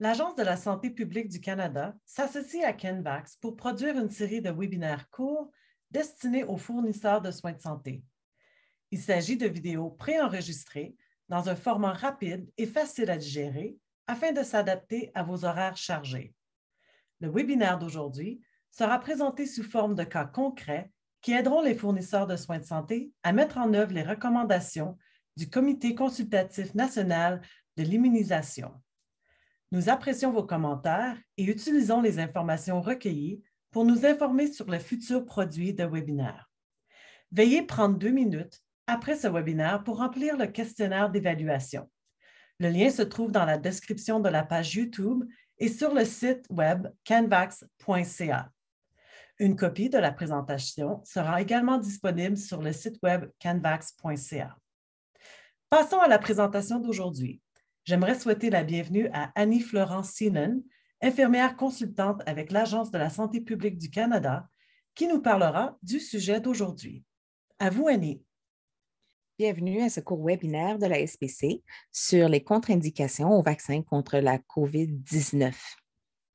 L'Agence de la santé publique du Canada s'associe à Canvax pour produire une série de webinaires courts destinés aux fournisseurs de soins de santé. Il s'agit de vidéos préenregistrées dans un format rapide et facile à digérer afin de s'adapter à vos horaires chargés. Le webinaire d'aujourd'hui sera présenté sous forme de cas concrets qui aideront les fournisseurs de soins de santé à mettre en œuvre les recommandations du Comité consultatif national de l'immunisation. Nous apprécions vos commentaires et utilisons les informations recueillies pour nous informer sur le futur produit de webinaire. Veuillez prendre 2 minutes après ce webinaire pour remplir le questionnaire d'évaluation. Le lien se trouve dans la description de la page YouTube et sur le site web canvax.ca. Une copie de la présentation sera également disponible sur le site web canvax.ca. Passons à la présentation d'aujourd'hui. J'aimerais souhaiter la bienvenue à Annie-Florence Seanan, infirmière consultante avec l'Agence de la santé publique du Canada, qui nous parlera du sujet d'aujourd'hui. À vous, Annie. Bienvenue à ce cours webinaire de la SPC sur les contre-indications au vaccin contre la COVID-19.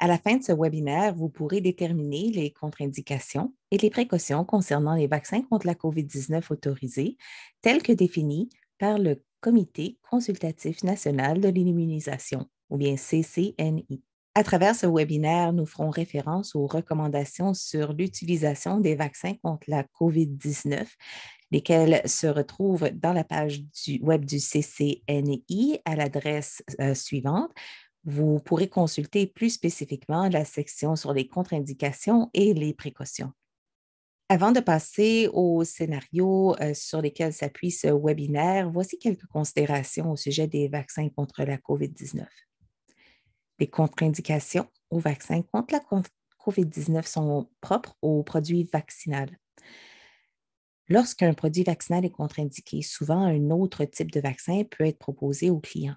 À la fin de ce webinaire, vous pourrez déterminer les contre-indications et les précautions concernant les vaccins contre la COVID-19 autorisés, tels que définis par le Comité consultatif national de l'immunisation, ou bien CCNI. À travers ce webinaire, nous ferons référence aux recommandations sur l'utilisation des vaccins contre la COVID-19, lesquels se retrouvent dans la page web du CCNI à l'adresse suivante. Vous pourrez consulter plus spécifiquement la section sur les contre-indications et les précautions. Avant de passer aux scénarios sur lesquels s'appuie ce webinaire, voici quelques considérations au sujet des vaccins contre la COVID-19. Les contre-indications aux vaccins contre la COVID-19 sont propres aux produits vaccinaux. Lorsqu'un produit vaccinal est contre-indiqué, souvent un autre type de vaccin peut être proposé aux clients.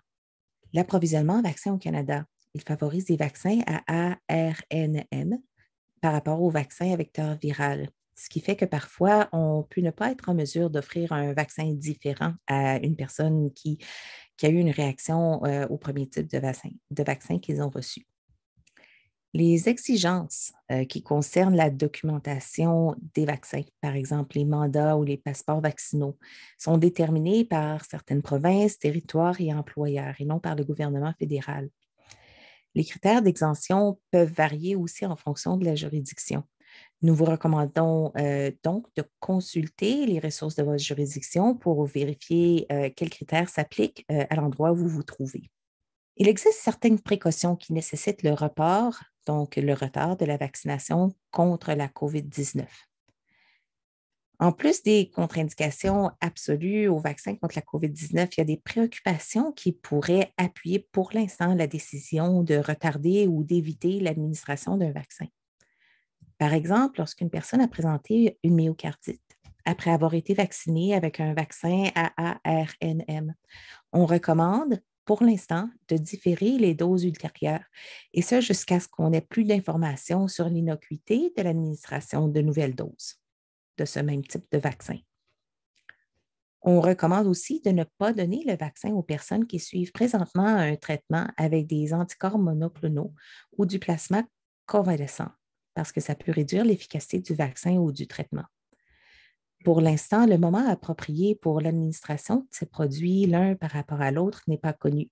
L'approvisionnement en vaccins au Canada, il favorise des vaccins à ARNM par rapport aux vaccins à vecteur viral, ce qui fait que parfois, on peut ne pas être en mesure d'offrir un vaccin différent à une personne qui a eu une réaction au premier type de vaccin qu'ils ont reçu. Les exigences qui concernent la documentation des vaccins, par exemple les mandats ou les passeports vaccinaux, sont déterminées par certaines provinces, territoires et employeurs et non par le gouvernement fédéral. Les critères d'exemption peuvent varier aussi en fonction de la juridiction. Nous vous recommandons donc de consulter les ressources de votre juridiction pour vérifier quels critères s'appliquent à l'endroit où vous vous trouvez. Il existe certaines précautions qui nécessitent le report, donc le retard de la vaccination contre la COVID-19. En plus des contre-indications absolues au vaccin contre la COVID-19, il y a des préoccupations qui pourraient appuyer pour l'instant la décision de retarder ou d'éviter l'administration d'un vaccin. Par exemple, lorsqu'une personne a présenté une myocardite après avoir été vaccinée avec un vaccin à ARNM, on recommande pour l'instant de différer les doses ultérieures, et ce jusqu'à ce qu'on ait plus d'informations sur l'innocuité de l'administration de nouvelles doses de ce même type de vaccin. On recommande aussi de ne pas donner le vaccin aux personnes qui suivent présentement un traitement avec des anticorps monoclonaux ou du plasma convalescent, parce que ça peut réduire l'efficacité du vaccin ou du traitement. Pour l'instant, le moment approprié pour l'administration de ces produits, l'un par rapport à l'autre, n'est pas connu.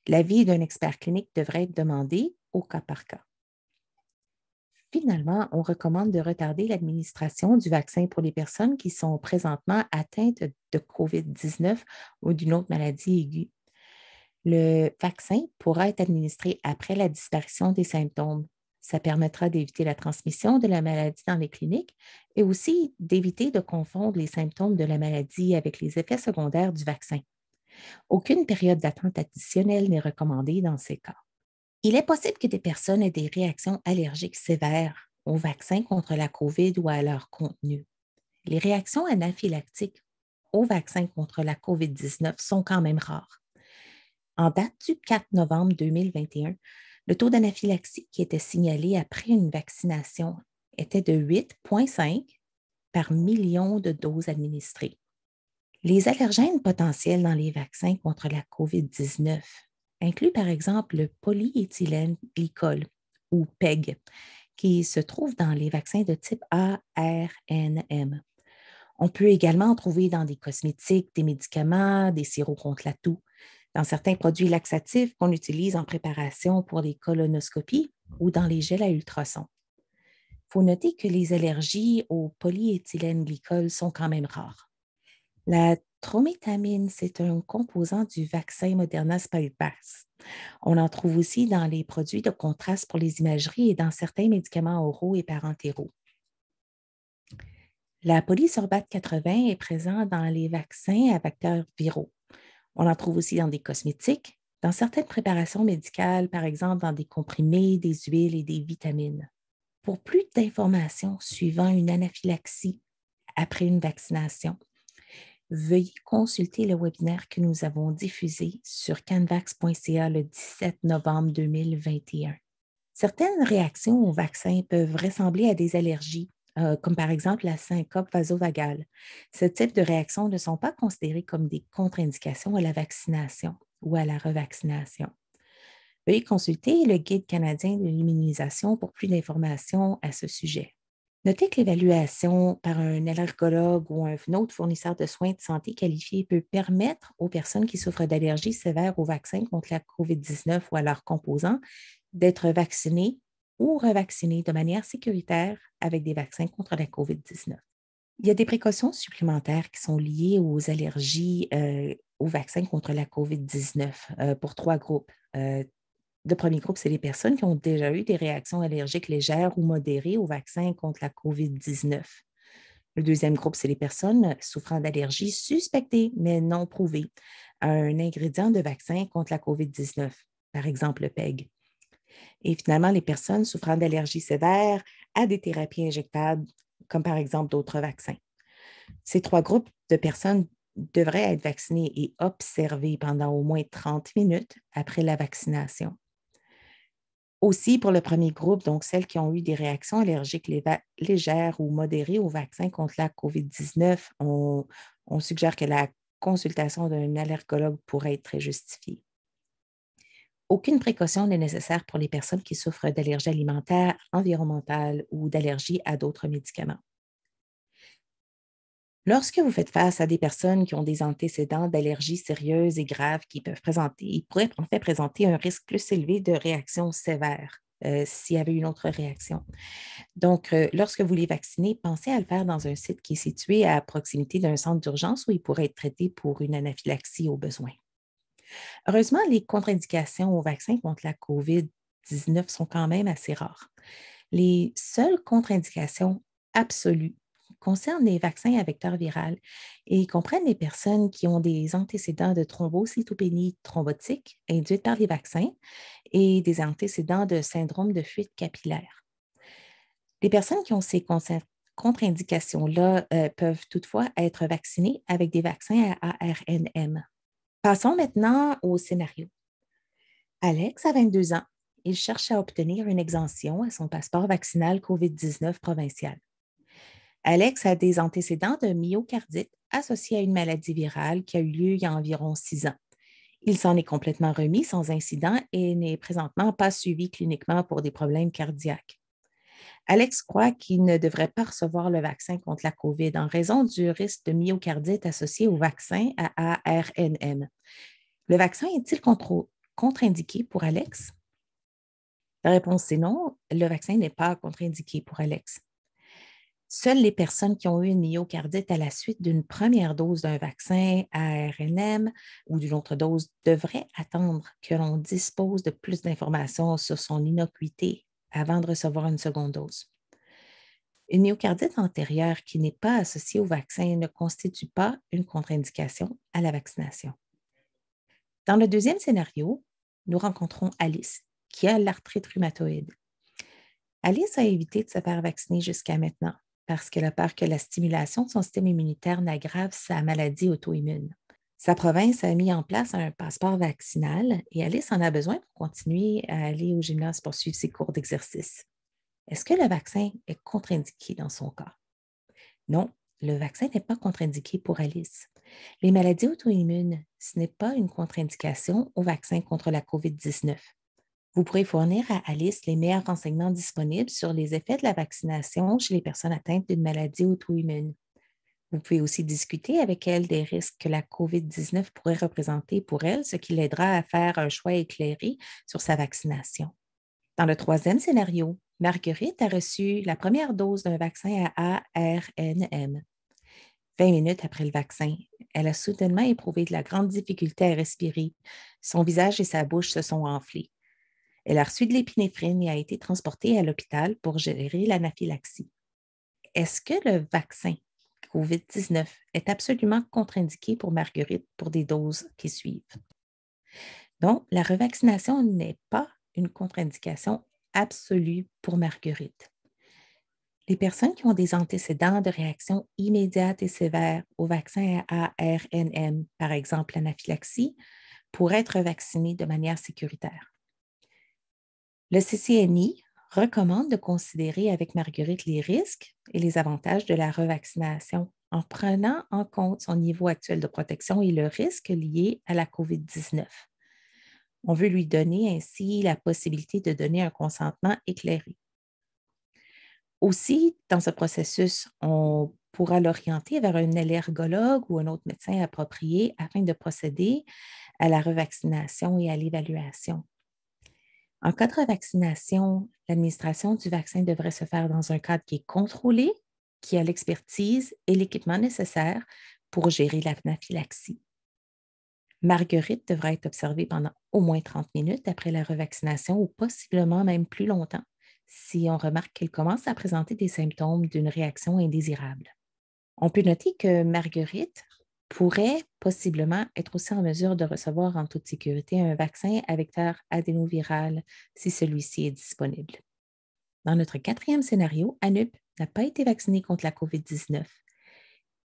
L'avis d'un expert clinique devrait être demandé au cas par cas. Finalement, on recommande de retarder l'administration du vaccin pour les personnes qui sont présentement atteintes de COVID-19 ou d'une autre maladie aiguë. Le vaccin pourra être administré après la disparition des symptômes. Ça permettra d'éviter la transmission de la maladie dans les cliniques et aussi d'éviter de confondre les symptômes de la maladie avec les effets secondaires du vaccin. Aucune période d'attente additionnelle n'est recommandée dans ces cas. Il est possible que des personnes aient des réactions allergiques sévères aux vaccins contre la COVID ou à leur contenu. Les réactions anaphylactiques aux vaccins contre la COVID-19 sont quand même rares. En date du 4 novembre 2021, le taux d'anaphylaxie qui était signalé après une vaccination était de 8,5 par million de doses administrées. Les allergènes potentiels dans les vaccins contre la COVID-19 inclut par exemple le polyéthylène glycol ou PEG, qui se trouve dans les vaccins de type ARNM. On peut également en trouver dans des cosmétiques, des médicaments, des sirops contre la toux, dans certains produits laxatifs qu'on utilise en préparation pour les colonoscopies ou dans les gels à ultrasons. Il faut noter que les allergies au polyéthylène glycol sont quand même rares. La trométamine, c'est un composant du vaccin Moderna Spikevax. On en trouve aussi dans les produits de contraste pour les imageries et dans certains médicaments oraux et parentéraux. La polysorbate 80 est présente dans les vaccins à vecteurs viraux. On en trouve aussi dans des cosmétiques, dans certaines préparations médicales, par exemple dans des comprimés, des huiles et des vitamines. Pour plus d'informations suivant une anaphylaxie après une vaccination, veuillez consulter le webinaire que nous avons diffusé sur canvax.ca le 17 novembre 2021. Certaines réactions au vaccin peuvent ressembler à des allergies, comme par exemple la syncope vasovagale. Ce type de réactions ne sont pas considérées comme des contre-indications à la vaccination ou à la revaccination. Veuillez consulter le Guide canadien de l'immunisation pour plus d'informations à ce sujet. Notez que l'évaluation par un allergologue ou un autre fournisseur de soins de santé qualifié peut permettre aux personnes qui souffrent d'allergies sévères au vaccin contre la COVID-19 ou à leurs composants d'être vaccinées ou revaccinées de manière sécuritaire avec des vaccins contre la COVID-19. Il y a des précautions supplémentaires qui sont liées aux allergies aux vaccins contre la COVID-19 pour 3 groupes. Le premier groupe, c'est les personnes qui ont déjà eu des réactions allergiques légères ou modérées au vaccin contre la COVID-19. Le deuxième groupe, c'est les personnes souffrant d'allergies suspectées mais non prouvées à un ingrédient de vaccin contre la COVID-19, par exemple le PEG. Et finalement, les personnes souffrant d'allergies sévères à des thérapies injectables, comme par exemple d'autres vaccins. Ces 3 groupes de personnes devraient être vaccinées et observées pendant au moins 30 minutes après la vaccination. Aussi, pour le premier groupe, donc celles qui ont eu des réactions allergiques légères ou modérées au vaccin contre la COVID-19, on suggère que la consultation d'un allergologue pourrait être très justifiée. Aucune précaution n'est nécessaire pour les personnes qui souffrent d'allergies alimentaires, environnementales ou d'allergies à d'autres médicaments. Lorsque vous faites face à des personnes qui ont des antécédents d'allergies sérieuses et graves qui pourraient en fait présenter un risque plus élevé de réaction sévère s'il y avait une autre réaction. Donc, lorsque vous les vaccinez, pensez à le faire dans un site qui est situé à proximité d'un centre d'urgence où ils pourraient être traités pour une anaphylaxie au besoin. Heureusement, les contre-indications au vaccin contre la COVID-19 sont quand même assez rares. Les seules contre-indications absolues concernent les vaccins à vecteur viral et comprennent les personnes qui ont des antécédents de thrombocytopénie thrombotique induite par les vaccins et des antécédents de syndrome de fuite capillaire. Les personnes qui ont ces contre-indications-là peuvent toutefois être vaccinées avec des vaccins à ARNM. Passons maintenant au scénario. Alex a 22 ans. Il cherche à obtenir une exemption à son passeport vaccinal COVID-19 provincial. Alex a des antécédents de myocardite associés à une maladie virale qui a eu lieu il y a environ 6 ans. Il s'en est complètement remis sans incident et n'est présentement pas suivi cliniquement pour des problèmes cardiaques. Alex croit qu'il ne devrait pas recevoir le vaccin contre la COVID en raison du risque de myocardite associé au vaccin à ARNM. Le vaccin est-il contre-indiqué pour Alex? La réponse est non. Le vaccin n'est pas contre-indiqué pour Alex. Seules les personnes qui ont eu une myocardite à la suite d'une première dose d'un vaccin à ARNM ou d'une autre dose devraient attendre que l'on dispose de plus d'informations sur son innocuité avant de recevoir une seconde dose. Une myocardite antérieure qui n'est pas associée au vaccin ne constitue pas une contre-indication à la vaccination. Dans le deuxième scénario, nous rencontrons Alice, qui a l'arthrite rhumatoïde. Alice a évité de se faire vacciner jusqu'à maintenant parce qu'elle a peur que la stimulation de son système immunitaire n'aggrave sa maladie auto-immune. Sa province a mis en place un passeport vaccinal et Alice en a besoin pour continuer à aller au gymnase pour suivre ses cours d'exercice. Est-ce que le vaccin est contre-indiqué dans son cas? Non, le vaccin n'est pas contre-indiqué pour Alice. Les maladies auto-immunes, ce n'est pas une contre-indication au vaccin contre la COVID-19. Vous pourrez fournir à Alice les meilleurs renseignements disponibles sur les effets de la vaccination chez les personnes atteintes d'une maladie auto-immune. Vous pouvez aussi discuter avec elle des risques que la COVID-19 pourrait représenter pour elle, ce qui l'aidera à faire un choix éclairé sur sa vaccination. Dans le troisième scénario, Marguerite a reçu la première dose d'un vaccin à ARNM. 20 minutes après le vaccin, elle a soudainement éprouvé de la grande difficulté à respirer. Son visage et sa bouche se sont enflés. Elle a reçu de l'épinéphrine et a été transportée à l'hôpital pour gérer l'anaphylaxie. Est-ce que le vaccin COVID-19 est absolument contre-indiqué pour Marguerite pour des doses qui suivent? Donc, la revaccination n'est pas une contre-indication absolue pour Marguerite. Les personnes qui ont des antécédents de réaction immédiate et sévère au vaccin à ARNM, par exemple l'anaphylaxie, pourraient être vaccinées de manière sécuritaire. Le CCNI recommande de considérer avec Marguerite les risques et les avantages de la revaccination en prenant en compte son niveau actuel de protection et le risque lié à la COVID-19. On veut lui donner ainsi la possibilité de donner un consentement éclairé. Aussi, dans ce processus, on pourra l'orienter vers un allergologue ou un autre médecin approprié afin de procéder à la revaccination et à l'évaluation. En cas de revaccination, l'administration du vaccin devrait se faire dans un cadre qui est contrôlé, qui a l'expertise et l'équipement nécessaire pour gérer l'anaphylaxie. Marguerite devra être observée pendant au moins 30 minutes après la revaccination ou possiblement même plus longtemps si on remarque qu'elle commence à présenter des symptômes d'une réaction indésirable. On peut noter que Marguerite pourrait possiblement être aussi en mesure de recevoir en toute sécurité un vaccin à vecteur adénoviral si celui-ci est disponible. Dans notre quatrième scénario, Anup n'a pas été vacciné contre la COVID-19.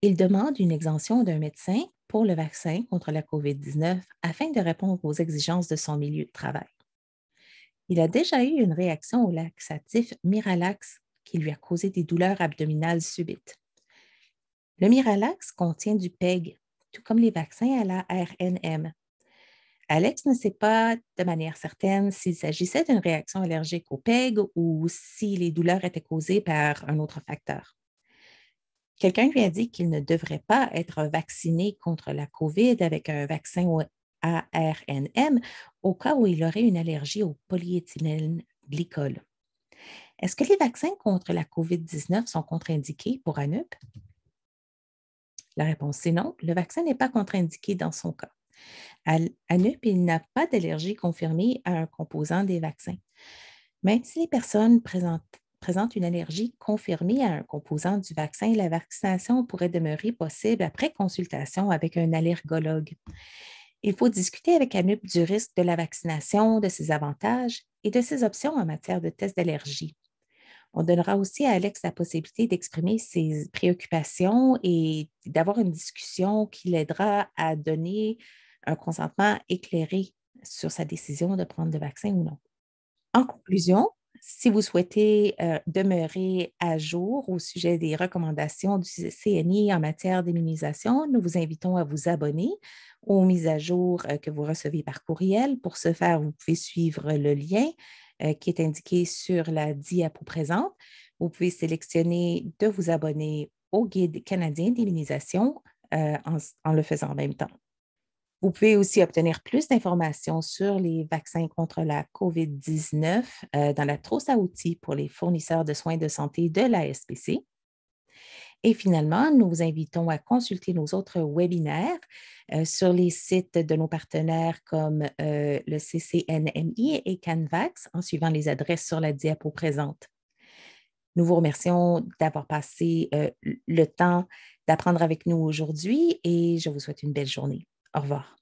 Il demande une exemption d'un médecin pour le vaccin contre la COVID-19 afin de répondre aux exigences de son milieu de travail. Il a déjà eu une réaction au laxatif Miralax qui lui a causé des douleurs abdominales subites. Le Miralax contient du PEG, tout comme les vaccins à la RNM. Alex ne sait pas de manière certaine s'il s'agissait d'une réaction allergique au PEG ou si les douleurs étaient causées par un autre facteur. Quelqu'un lui a dit qu'il ne devrait pas être vacciné contre la COVID avec un vaccin ARNM au cas où il aurait une allergie au polyéthylène glycol. Est-ce que les vaccins contre la COVID-19 sont contre-indiqués pour Anup? La réponse est non. Le vaccin n'est pas contre-indiqué dans son cas. Anup, il n'a pas d'allergie confirmée à un composant des vaccins. Même si les personnes présentent une allergie confirmée à un composant du vaccin, la vaccination pourrait demeurer possible après consultation avec un allergologue. Il faut discuter avec Anup du risque de la vaccination, de ses avantages et de ses options en matière de tests d'allergie. On donnera aussi à Alex la possibilité d'exprimer ses préoccupations et d'avoir une discussion qui l'aidera à donner un consentement éclairé sur sa décision de prendre le vaccin ou non. En conclusion, si vous souhaitez demeurer à jour au sujet des recommandations du CNI en matière d'immunisation, nous vous invitons à vous abonner aux mises à jour que vous recevez par courriel. Pour ce faire, vous pouvez suivre le lien qui est indiqué sur la diapo présente. Vous pouvez sélectionner de vous abonner au Guide canadien d'immunisation en le faisant en même temps. Vous pouvez aussi obtenir plus d'informations sur les vaccins contre la COVID-19 dans la trousse à outils pour les fournisseurs de soins de santé de la SPC. Et finalement, nous vous invitons à consulter nos autres webinaires sur les sites de nos partenaires comme le CCNMI et Canvax en suivant les adresses sur la diapo présente. Nous vous remercions d'avoir passé le temps d'apprendre avec nous aujourd'hui et je vous souhaite une belle journée. Au revoir.